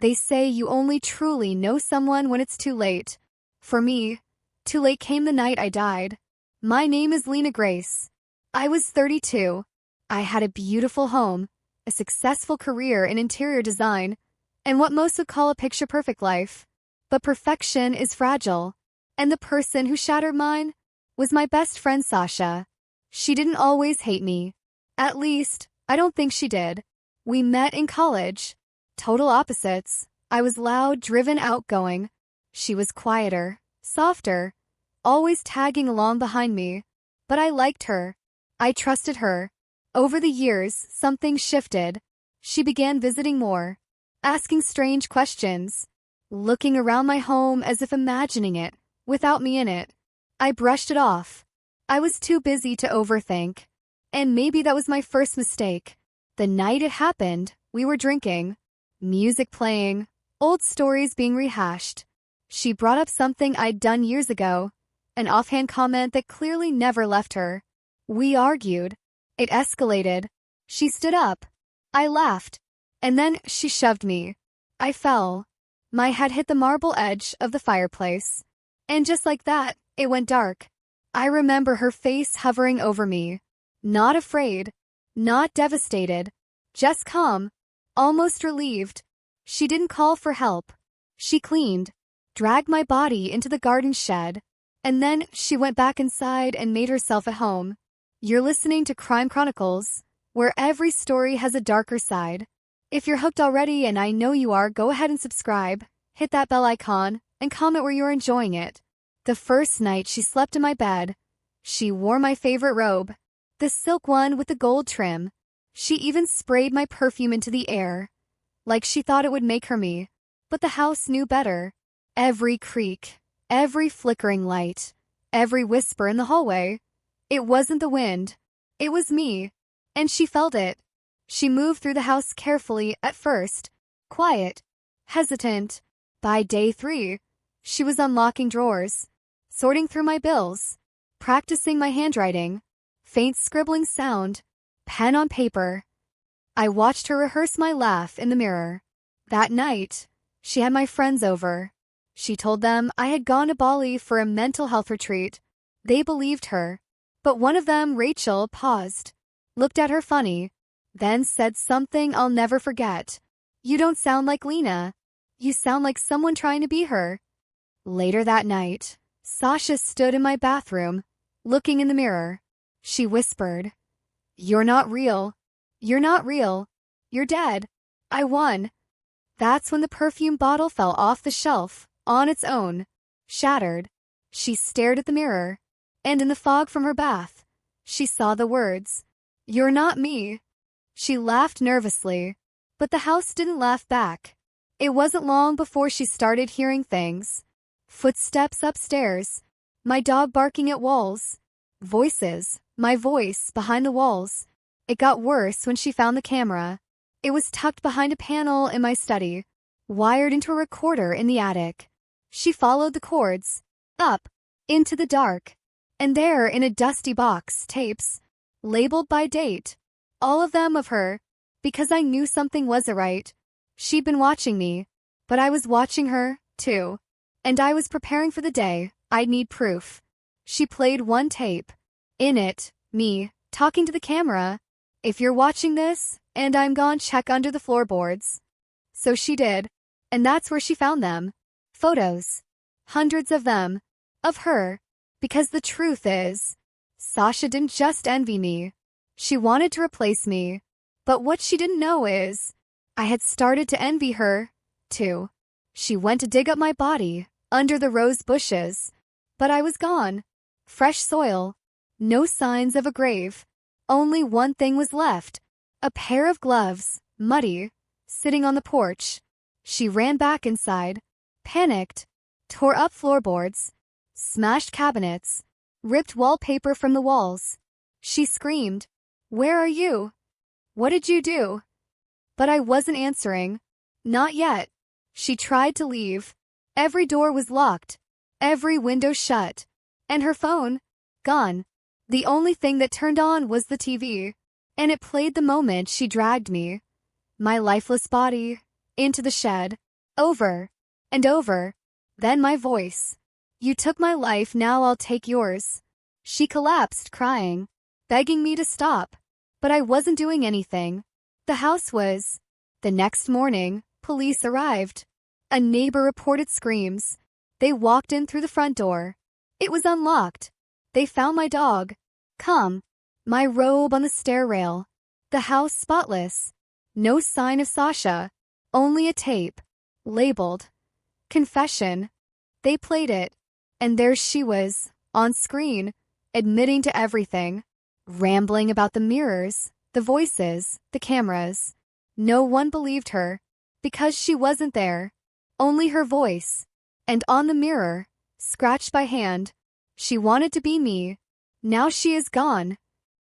They say you only truly know someone when it's too late. For me, too late came the night I died. My name is Lena Grace. I was 32. I had a beautiful home, a successful career in interior design, and what most would call a picture-perfect life. But perfection is fragile, and the person who shattered mine was my best friend Sasha. She didn't always hate me. At least, I don't think she did. We met in college. Total opposites. I was loud, driven, outgoing. She was quieter, softer, always tagging along behind me. But I liked her. I trusted her. Over the years, something shifted. She began visiting more, asking strange questions, looking around my home as if imagining it, without me in it. I brushed it off. I was too busy to overthink. And maybe that was my first mistake. The night it happened, we were drinking, music playing, old stories being rehashed. She brought up something I'd done years ago, an offhand comment that clearly never left her. We argued. It escalated. She stood up. I laughed. And then she shoved me. I fell. My head hit the marble edge of the fireplace. And just like that, it went dark. I remember her face hovering over me. Not afraid. Not devastated. Just calm. Almost relieved. She didn't call for help. She cleaned. Dragged my body into the garden shed. And then she went back inside and made herself at home. You're listening to Crime Chronicles, where every story has a darker side. If you're hooked already, and I know you are, go ahead and subscribe, hit that bell icon, and comment where you're enjoying it. The first night she slept in my bed, she wore my favorite robe, the silk one with the gold trim. She even sprayed my perfume into the air, like she thought it would make her me. But the house knew better. Every creak, every flickering light, every whisper in the hallway. It wasn't the wind. It was me. And she felt it. She moved through the house carefully at first, quiet, hesitant. By day 3, she was unlocking drawers, sorting through my bills, practicing my handwriting, faint scribbling sound, pen on paper. I watched her rehearse my laugh in the mirror. That night, she had my friends over. She told them I had gone to Bali for a mental health retreat. They believed her. But one of them, Rachel, paused, looked at her funny, then said something I'll never forget. You don't sound like Lena. You sound like someone trying to be her. Later that night, Sasha stood in my bathroom, looking in the mirror. She whispered, "You're not real. You're not real. You're dead. I won." That's when the perfume bottle fell off the shelf, on its own, shattered. She stared at the mirror. And in the fog from her bath, she saw the words, "You're not me." She laughed nervously, but the house didn't laugh back. It wasn't long before she started hearing things. Footsteps upstairs, my dog barking at walls, voices, my voice behind the walls. It got worse when she found the camera. It was tucked behind a panel in my study, wired into a recorder in the attic. She followed the cords, up, into the dark. And there, in a dusty box, tapes, labeled by date, all of them of her, because I knew something wasn't right. She'd been watching me, but I was watching her, too. And I was preparing for the day I'd need proof. She played one tape. In it, me, talking to the camera. "If you're watching this, and I'm gone, check under the floorboards." So she did, and that's where she found them. Photos. Hundreds of them. Of her. Because the truth is, Sasha didn't just envy me. She wanted to replace me. But what she didn't know is, I had started to envy her, too. She went to dig up my body, under the rose bushes. But I was gone. Fresh soil. No signs of a grave. Only one thing was left. A pair of gloves, muddy, sitting on the porch. She ran back inside, panicked, tore up floorboards, smashed cabinets, ripped wallpaper from the walls. She screamed, "Where are you? What did you do?" But I wasn't answering. Not yet. She tried to leave. Every door was locked, every window shut, and her phone, gone. The only thing that turned on was the TV, and it played the moment she dragged me, my lifeless body, into the shed. Over and over. Then my voice. You took my life, now I'll take yours. She collapsed, crying, begging me to stop. But I wasn't doing anything. The house was. The next morning, police arrived. A neighbor reported screams. They walked in through the front door. It was unlocked. They found my dog. Come. My robe on the stair rail. The house spotless. No sign of Sasha. Only a tape. Labeled. Confession. They played it. And there she was, on screen, admitting to everything. Rambling about the mirrors, the voices, the cameras. No one believed her. Because she wasn't there. Only her voice. And on the mirror, scratched by hand, she wanted to be me. Now she is gone.